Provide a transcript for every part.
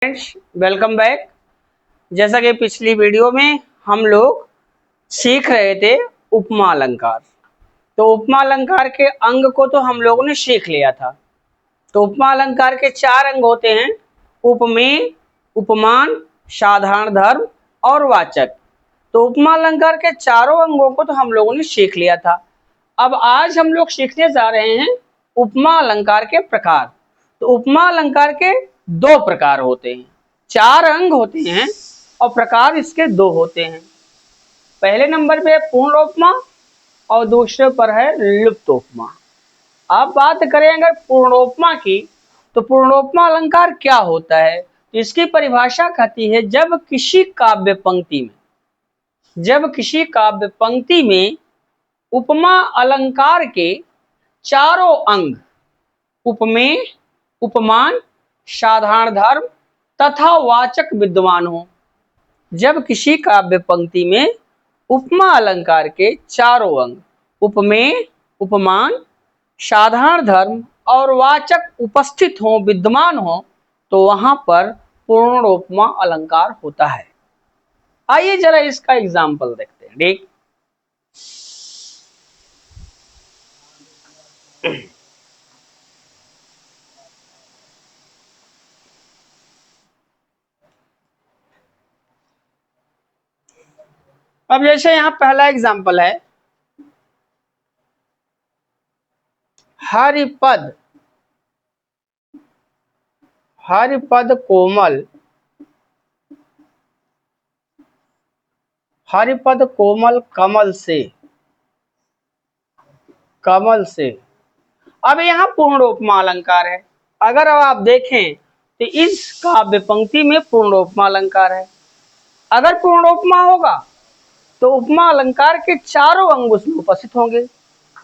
Friends, welcome back. जैसा कि पिछली वीडियो में हम लोग सीख रहे थे उपमा अलंकार। तो उपमा अलंकार के अंग को तो हम लोगों ने सीख लिया था। तो उपमा अलंकार के 4 अंग होते हैं: उपमेय, उपमान, साधारण धर्म और वाचक। तो उपमा अलंकार के चारों अंगों को तो हम लोगों ने सीख लिया था। अब आज हम लोग सीखने जा रहे हैं उपमा अलंकार के प्रकार। तो उपमा अलंकार के 2 प्रकार होते हैं, 4 अंग होते हैं और प्रकार इसके 2 होते हैं। पहले नंबर पे पूर्णोपमा और दूसरे पर है लुप्तोपमा। अब बात करें अगर पूर्णोपमा की, तो पूर्णोपमा अलंकार क्या होता है? तो इसकी परिभाषा कहती है जब किसी काव्य पंक्ति में उपमा अलंकार के चारों अंग उपमेय, उपमान, साधारण धर्म तथा वाचक विद्यमान हो। जब किसी काव्य पंक्ति में उपमा अलंकार के चारों अंग उपमेय, उपमान, साधारण धर्म और वाचक उपस्थित हो, विद्यमान हो, तो वहां पर पूर्णोपमा अलंकार होता है। आइए जरा इसका एग्जाम्पल देखते हैं। ठीक, अब जैसे यहां पहला एग्जाम्पल है, हरिपद कोमल, हरिपद कोमल कमल से। अब यहाँ पूर्णोपमा अलंकार है। अगर अब आप देखें तो इस काव्य पंक्ति में पूर्णोपमा अलंकार है। अगर पूर्णोपमा होगा तो उपमा अलंकार के चारों अंग उसमें उपस्थित होंगे।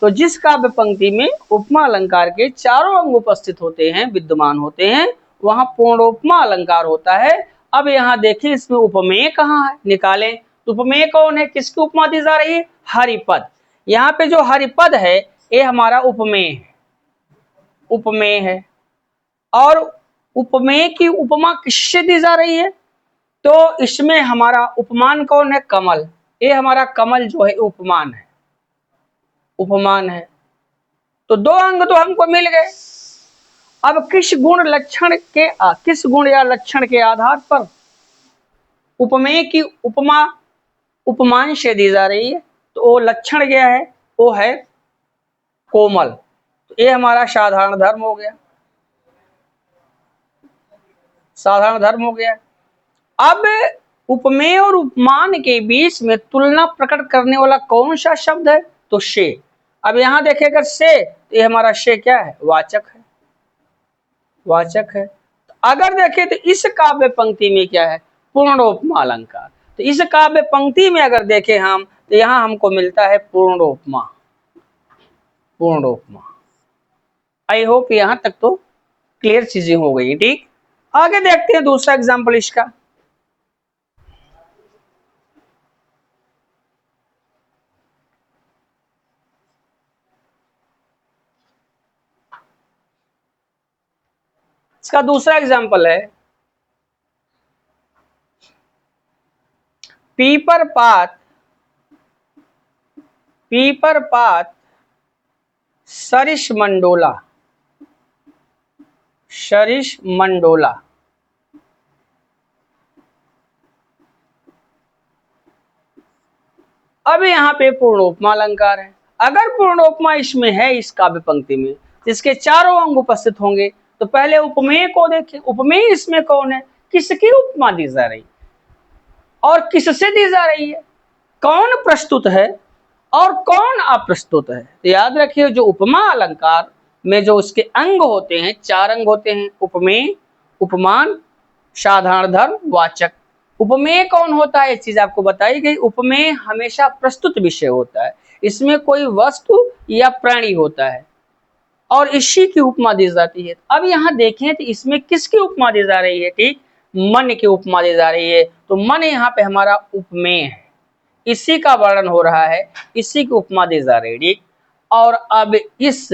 तो जिस काव्य पंक्ति में उपमा अलंकार के चारों अंग उपस्थित होते हैं, विद्यमान होते हैं, वहां पूर्णोपमा अलंकार होता है। अब यहाँ देखें इसमें उपमेय कहाँ है, निकालें। उपमेय कौन है, किसकी उपमा दी जा रही है? हरिपद। यहाँ पे जो हरिपद है ये हमारा उपमेय है। और उपमेय की उपमा किससे दी जा रही है? तो इसमें हमारा उपमान कौन है? कमल। ये हमारा कमल जो है उपमान है। तो 2 अंग तो हमको मिल गए। अब किस गुण या लक्षण के आधार पर उपमेय की उपमा उपमान से दी जा रही है? तो वो लक्षण क्या है? वो है कोमल। तो ये हमारा साधारण धर्म हो गया। अब उपमेय और उपमान के बीच में तुलना प्रकट करने वाला कौन सा शब्द है? तो से। अब यहां देखेगा से, तो ये हमारा से क्या है? वाचक है। तो अगर देखें तो इस काव्य पंक्ति में क्या है? पूर्णोपमा अलंकार। तो इस काव्य पंक्ति में अगर देखें हम, तो यहां हमको मिलता है पूर्णोपमा। आई होप यहां तक तो क्लियर चीजें हो गई। ठीक, आगे देखते हैं दूसरा एग्जाम्पल इसका। इसका दूसरा एग्जाम्पल है, पीपर पात सरिस मंडोला। अब यहाँ पे पूर्णोपमा अलंकार है। अगर पूर्णोपमा इसमें है, इस काव्य पंक्ति में, इसके चारों अंग उपस्थित होंगे। तो पहले उपमेय को देखें। उपमेय इसमें कौन है? किसकी उपमा दी जा रही और किससे दी जा रही है? कौन प्रस्तुत है और कौन अप्रस्तुत है? तो याद रखिए, जो उपमा अलंकार में जो उसके अंग होते हैं, 4 अंग होते हैं: उपमेय, उपमान, साधारण धर्म, वाचक। उपमेय कौन होता है? ये चीज आपको बताई गई। उपमेय हमेशा प्रस्तुत विषय होता है, इसमें कोई वस्तु या प्राणी होता है और इसी की उपमा दी जाती है। अब यहाँ देखें तो इसमें किसकी उपमा दी जा रही है? ठीक, मन की उपमा दी जा रही है। तो मन यहाँ पे हमारा उपमेय है, इसी का वर्णन हो रहा है, इसी की उपमा दी जा रही है। और अब इस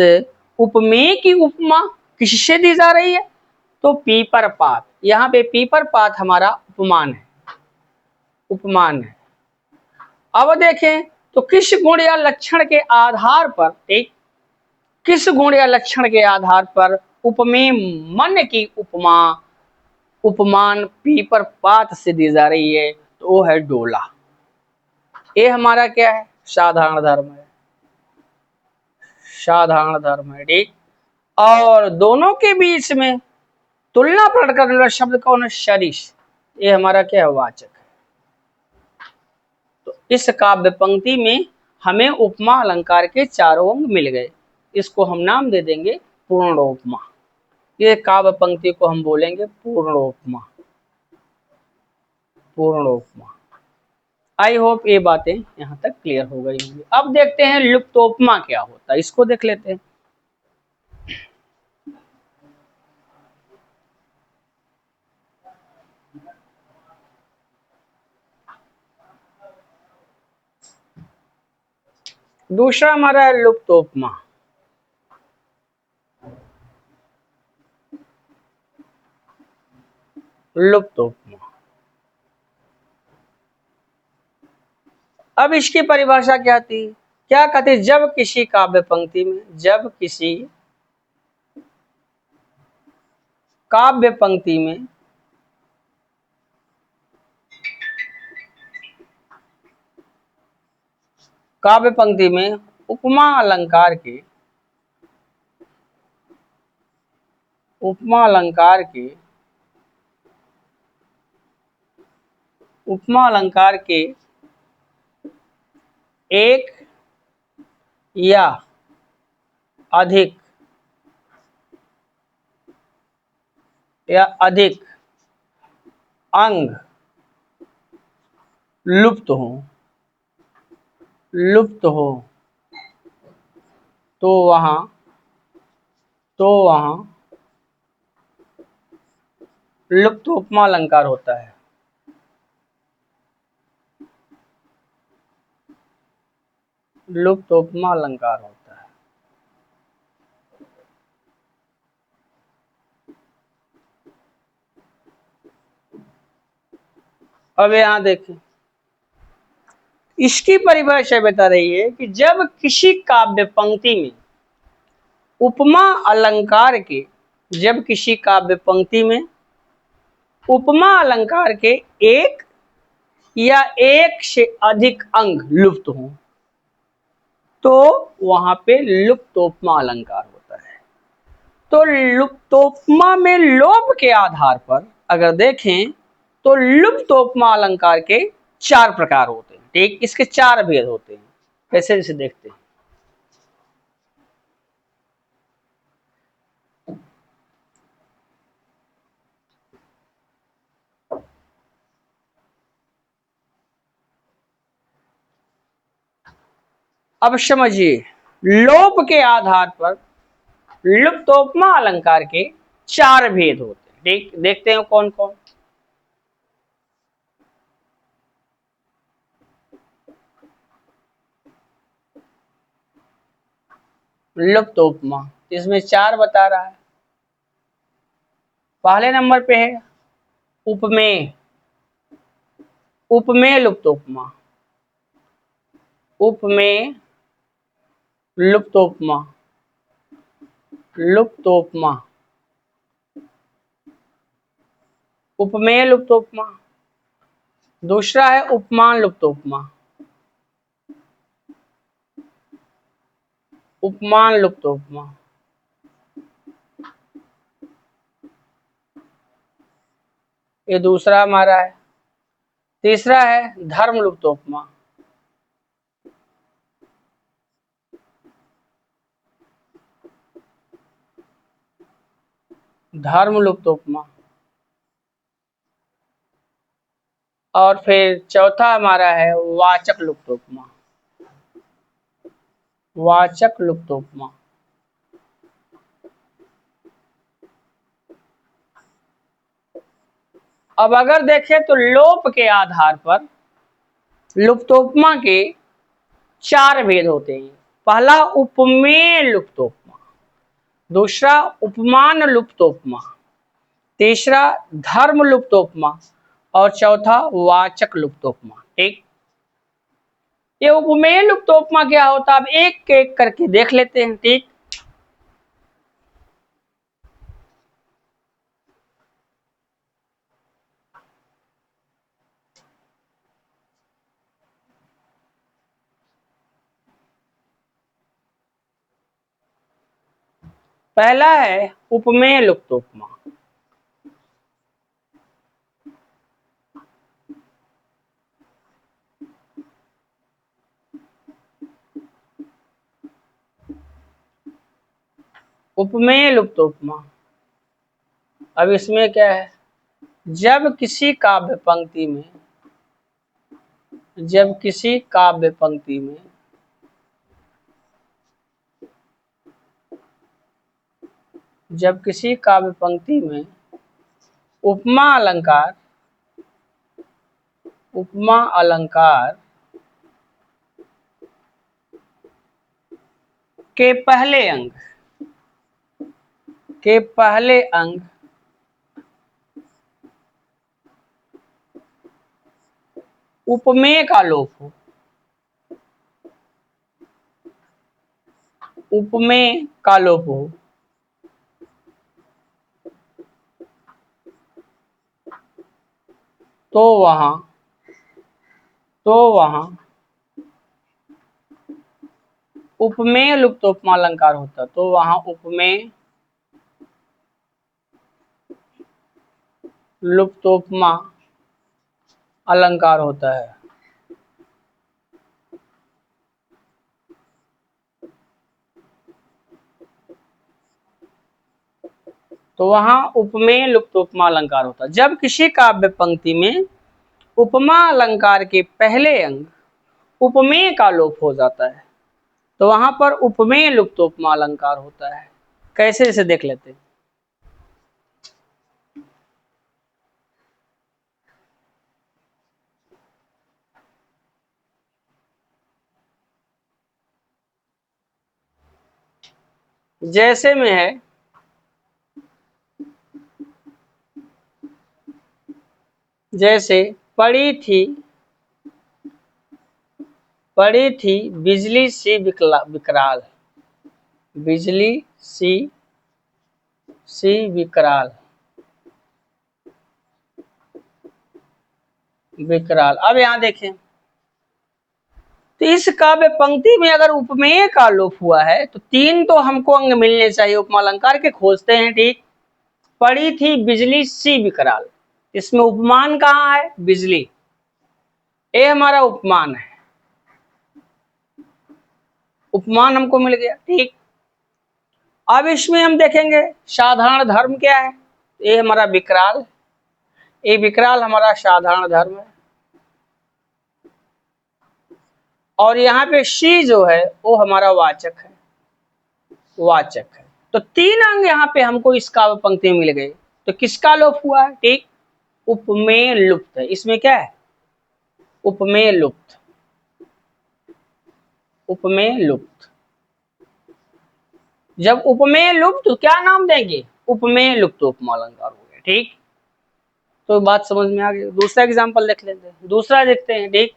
उपमेय की उपमा किससे दी जा रही है? तो पीपर पात। यहाँ पे पीपर पात हमारा उपमान है, उपमान है। अब देखें तो किस गुण या लक्षण के आधार पर, ठीक, किस गुण या लक्षण के आधार पर उपमेय मन की उपमा, उपमान पीपर पात से दी जा रही है, तो वो है डोला। ये हमारा क्या है, साधारण धर्म है, साधारण धर्म है, ठीक। और दोनों के बीच में तुलना प्रकट करने वाला शब्द कौन है, सरिस। ये हमारा क्या है, वाचक है। तो इस काव्य पंक्ति में हमें उपमा अलंकार के चारों अंग मिल गए। इसको हम नाम दे देंगे पूर्णोपमा। ये काव्य पंक्ति को हम बोलेंगे पूर्णोपमा, पूर्णोपमा। आई होप ये बातें यहां तक क्लियर हो गई होंगी। अब देखते हैं लुप्तोपमा क्या होता है, इसको देख लेते हैं। दूसरा हमारा है लुप्तोपमा। लुप्तोपमा, अब इसकी परिभाषा क्या थी, क्या कहते, जब किसी काव्य पंक्ति में, जब किसी काव्य पंक्ति में काव्य पंक्ति में उपमा अलंकार के, उपमा अलंकार के, उपमा अलंकार के एक या अधिक, या अधिक अंग लुप्त हो, लुप्त हो, तो वहां, तो वहां लुप्त उपमा अलंकार होता है। लुप्त उपमा अलंकार होता है। अब यहां देखें, इसकी परिभाषा बता रही है कि जब किसी काव्य पंक्ति में उपमा अलंकार के, जब किसी काव्य पंक्ति में उपमा अलंकार के एक या एक से अधिक अंग लुप्त हों, तो वहां पे लुप्तोपमा अलंकार होता है। तो लुप्तोपमा में लोप के आधार पर अगर देखें तो लुप्तोपमा अलंकार के 4 प्रकार होते हैं, ठीक। इसके 4 भेद होते हैं। कैसे, जैसे देखते हैं। अब समझिए, लोप के आधार पर लुप्तोपमा अलंकार के 4 भेद होते हैं, ठीक। देखते हैं कौन कौन। लुप्तोपमा, इसमें 4 बता रहा है। पहले नंबर पे है उपमेय, उपमेय लुप्तोपमा, उपमेय लुप्तोपमा, लुप्तोपमा, उपमेय लुप्तोपमा। दूसरा है उपमान लुप्तोपमा, उपमान लुप्तोपमा। ये दूसरा हमारा है। तीसरा है धर्म लुप्तोपमा, धर्म लुप्तोपमा। और फिर चौथा हमारा है वाचक लुप्तोपमा, वाचक लुप्तोपमा। अब अगर देखें तो लोप के आधार पर लुप्तोपमा के 4 भेद होते हैं। पहला उपमेय लुप्तोपमा, दूसरा उपमान लुप्तोपमा, तीसरा धर्म लुप्तोपमा और चौथा वाचक लुप्तोपमा। ठीक, ये उपमेय लुप्तोपमा क्या होता है, अब एक एक करके देख लेते हैं। ठीक, पहला है उपमेय लुप्तोपमा। उपमेय लुप्तोपमा, अब इसमें क्या है, जब किसी काव्य पंक्ति में, जब किसी काव्य पंक्ति में जब किसी काव्य पंक्ति में उपमा अलंकार, उपमा अलंकार के पहले अंग, के पहले अंग उपमेय का लोप हो, उपमेय का लोप हो, तो वहां उपमेय लुप्तोपमा अलंकार होता, तो वहां उपमेय लुप्तोपमा अलंकार होता है। तो वहां उपमेय लुप्तोपमा अलंकार होता है जब किसी काव्य पंक्ति में उपमा अलंकार के पहले अंग उपमेय का लोप हो जाता है, तो वहां पर उपमेय लुप्तोपमा अलंकार होता है। कैसे, इसे देख लेते हैं। जैसे में है, जैसे पड़ी थी बिजली सी विकराल, बिजली सी विकराल, विकराल। अब यहां देखें, तो इस काव्य पंक्ति में अगर उपमेय का लोप हुआ है तो तीन तो हमको अंग मिलने चाहिए, उपमा अलंकार के खोजते हैं। ठीक, पड़ी थी बिजली सी विकराल, इसमें उपमान कहाँ है, बिजली, ये हमारा उपमान है, उपमान हमको मिल गया। ठीक, अब इसमें हम देखेंगे साधारण धर्म क्या है, ये हमारा विकराल, ये विकराल हमारा साधारण धर्म है, और यहाँ पे सी जो है वो हमारा वाचक है, वाचक है। तो तीन अंग यहाँ पे हमको इस काव्य पंक्ति में मिल गए। तो किसका लोप हुआ है, ठीक, उपमेय लुप्त है। इसमें क्या है, उपमेय लुप्त, उपमेय लुप्त। जब उपमेय लुप्त तो क्या नाम देंगे, उपमेय लुप्त उपमा अलंकार हो गया। ठीक, तो बात समझ में आ गई। दूसरा एग्जांपल देख लेते हैं, दूसरा देखते हैं। ठीक,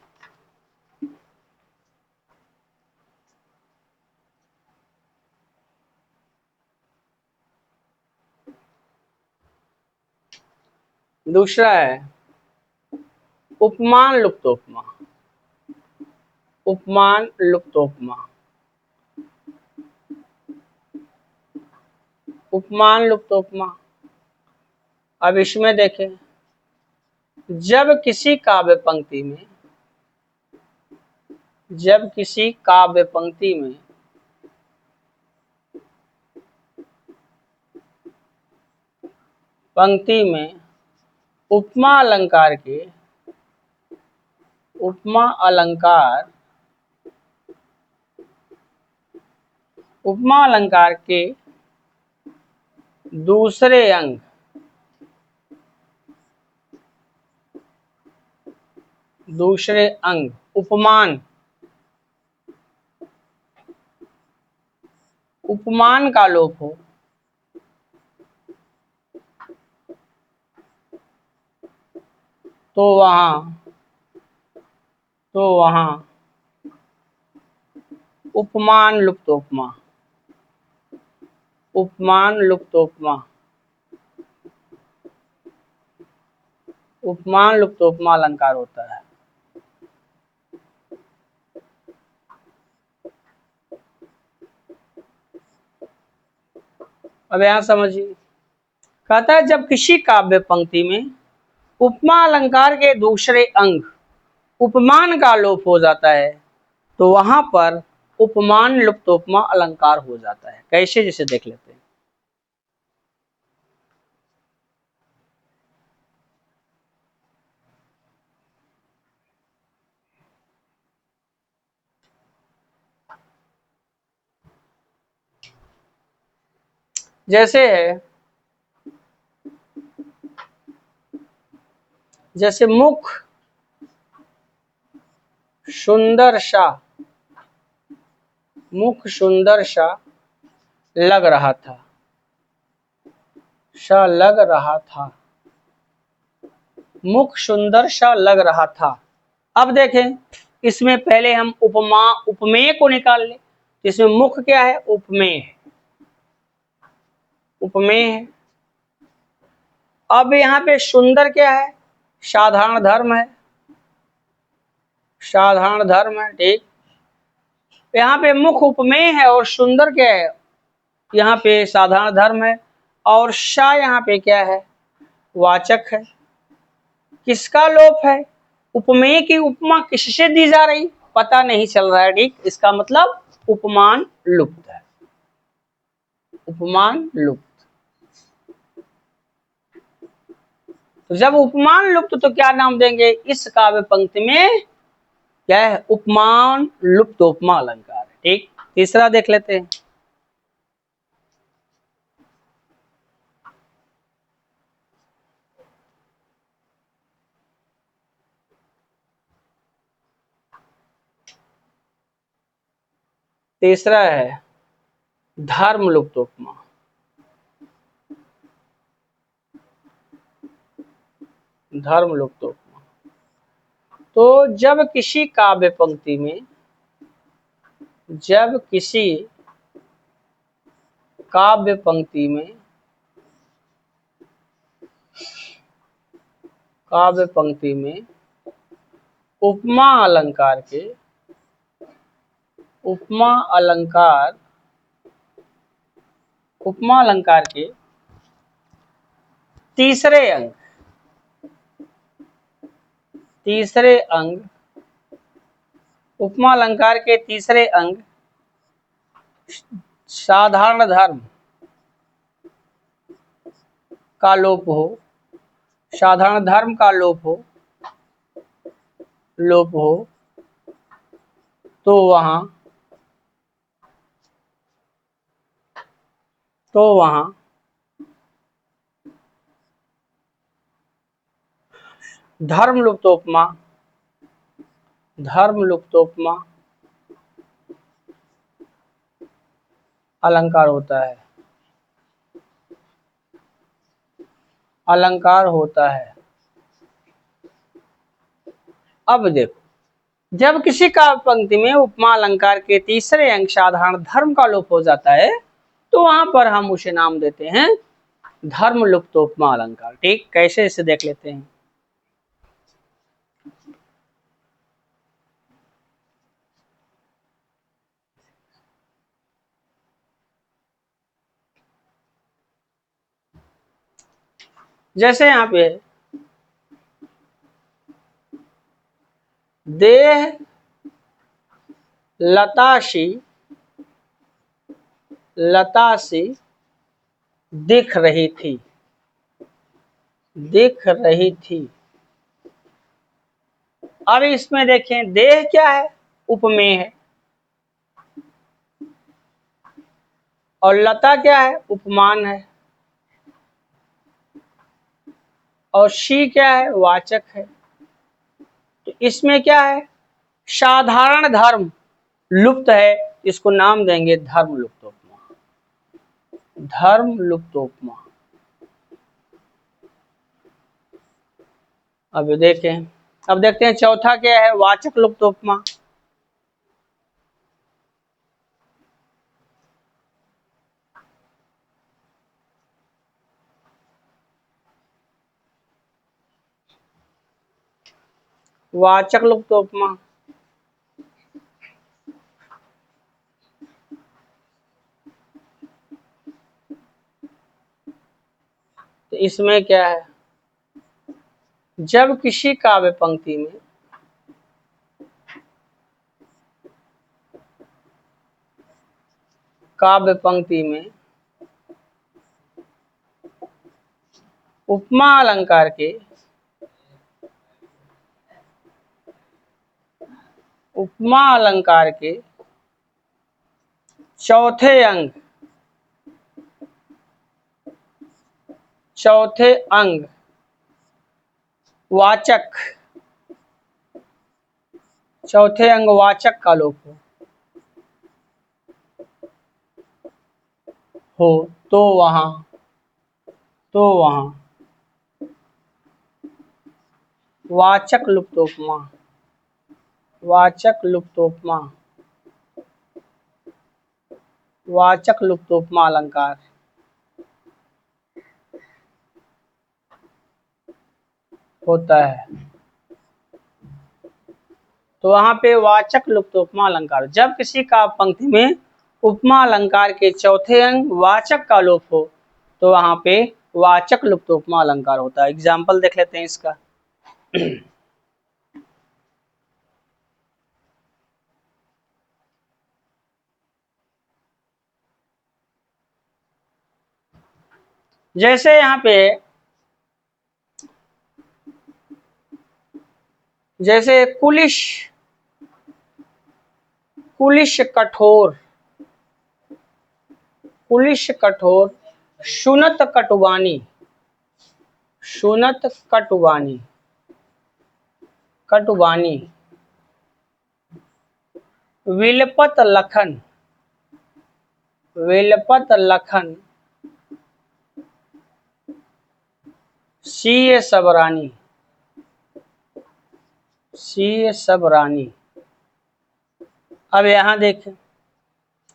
दूसरा है उपमान लुप्तोपमा, उपमान लुप्तोपमा, उपमान लुप्तोपमा। अब इसमें देखें, जब किसी काव्य पंक्ति में, जब किसी काव्य पंक्ति में उपमा अलंकार के, उपमा अलंकार, उपमा अलंकार के दूसरे अंग, दूसरे अंग उपमान, उपमान का लोप हो, तो वहाँ, तो वहाँ उपमान लुप्तोपमा, उपमान लुप्तोपमा, उपमान लुप्तोपमा अलंकार होता है। अब यहां समझिए, कहता है जब किसी काव्य पंक्ति में उपमा अलंकार के दूसरे अंग उपमान का लोप हो जाता है तो वहां पर उपमान लुप्तोपमा अलंकार हो जाता है। कैसे, जैसे देख लेते हैं। जैसे है, जैसे मुख सुंदर सा, मुख सुंदर सा लग रहा था, सा लग रहा था, मुख सुंदर सा लग रहा था। अब देखें, इसमें पहले हम उपमा उपमेय को निकाल लें। इसमें मुख क्या है, उपमेय है, उपमेय है। अब यहाँ पे सुंदर क्या है, साधारण धर्म है, साधारण धर्म है, ठीक। यहाँ पे मुख उपमेय है और सुंदर क्या है, यहाँ पे साधारण धर्म है, और सा यहाँ पे क्या है, वाचक है। किसका लोप है, उपमेय की उपमा किससे दी जा रही, पता नहीं चल रहा है, ठीक। इसका मतलब उपमान लुप्त है, उपमान लुप्त। तो जब उपमान लुप्त तो क्या नाम देंगे, इस काव्य पंक्ति में क्या है, उपमान लुप्त उपमा अलंकार है, ठीक। तीसरा देख लेते हैं। तीसरा है धर्म लुप्त उपमा। धर्म लुप्त उपमा, तो जब किसी काव्य पंक्ति में, जब किसी काव्य पंक्ति में, काव्य पंक्ति में उपमा अलंकार के, उपमा अलंकार, उपमा अलंकार के तीसरे अंग, तीसरे अंग, उपमा अलंकार के तीसरे अंग साधारण धर्म का लोप हो, साधारण धर्म का लोप हो, लोप हो, तो वहां, तो वहां धर्म लुप्तोपमा, धर्म लुप्तोपमा अलंकार होता है, अलंकार होता है। अब देखो, जब किसी काव्य पंक्ति में उपमा अलंकार के तीसरे अंग साधारण धर्म का लोप हो जाता है तो वहां पर हम उसे नाम देते हैं धर्म लुप्तोपमा अलंकार, ठीक। कैसे, इसे देख लेते हैं। जैसे यहाँ पे देह लताशी, लताशी दिख रही थी, दिख रही थी। अब इसमें देखें, देह क्या है, उपमेय है, और लता क्या है, उपमान है, और शी क्या है, वाचक है। तो इसमें क्या है, साधारण धर्म लुप्त है, इसको नाम देंगे धर्म लुप्तोपमा, धर्म लुप्तोपमा अब देखें, अब देखते हैं चौथा क्या है, वाचक लुप्त उपमा। वाचक लुप्त उपमा तो इसमें क्या है, जब किसी काव्य पंक्ति में उपमा अलंकार के चौथे अंग वाचक का लोप हो तो वहां वाचक लुप्तोपमा अलंकार होता है। तो वहां पे वाचक लुप्तोपमा अलंकार, जब किसी काव्य पंक्ति में उपमा अलंकार के चौथे अंग वाचक का लोप हो तो वहां पे वाचक लुप्तोपमा अलंकार होता है। एग्जाम्पल देख लेते हैं इसका। जैसे यहाँ पे जैसे कुलिश कठोर, शुनत कटुबानी, विलपत लखन, सीय सबरानी। अब यहां देखें,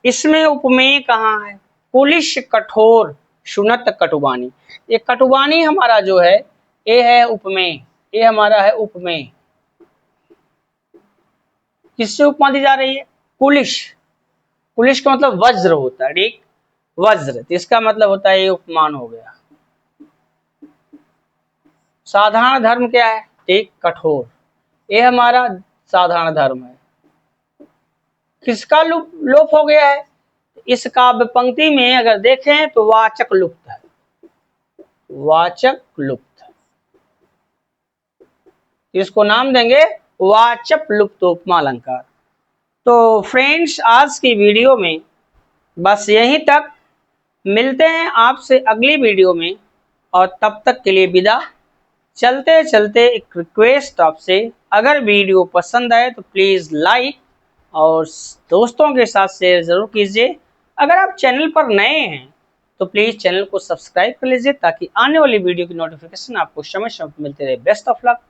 इसमें उपमेय कहाँ है, कुलिश कठोर शुनत कटुबानी। ये कटुबानी हमारा जो है ये है उपमेय, ये हमारा है उपमेय। किससे उपमा दी जा रही है, कुलिश का मतलब वज्र होता है, ठीक, वज्र, तो इसका मतलब होता है ये उपमान हो गया। साधारण धर्म क्या है, ठीक, कठोर, ये हमारा साधारण धर्म है। किसका लोप हो गया है, इस काव्य पंक्ति में अगर देखें तो वाचक लुप्त है, इसको नाम देंगे वाचक लुप्तोपमा अलंकार। तो फ्रेंड्स, आज की वीडियो में बस यहीं तक, मिलते हैं आपसे अगली वीडियो में, और तब तक के लिए विदा। चलते चलते एक रिक्वेस्ट आपसे, अगर वीडियो पसंद आए तो प्लीज़ लाइक और दोस्तों के साथ शेयर ज़रूर कीजिए। अगर आप चैनल पर नए हैं तो प्लीज़ चैनल को सब्सक्राइब कर लीजिए ताकि आने वाली वीडियो की नोटिफिकेशन आपको समय समय पर मिलते रहे। Best of luck.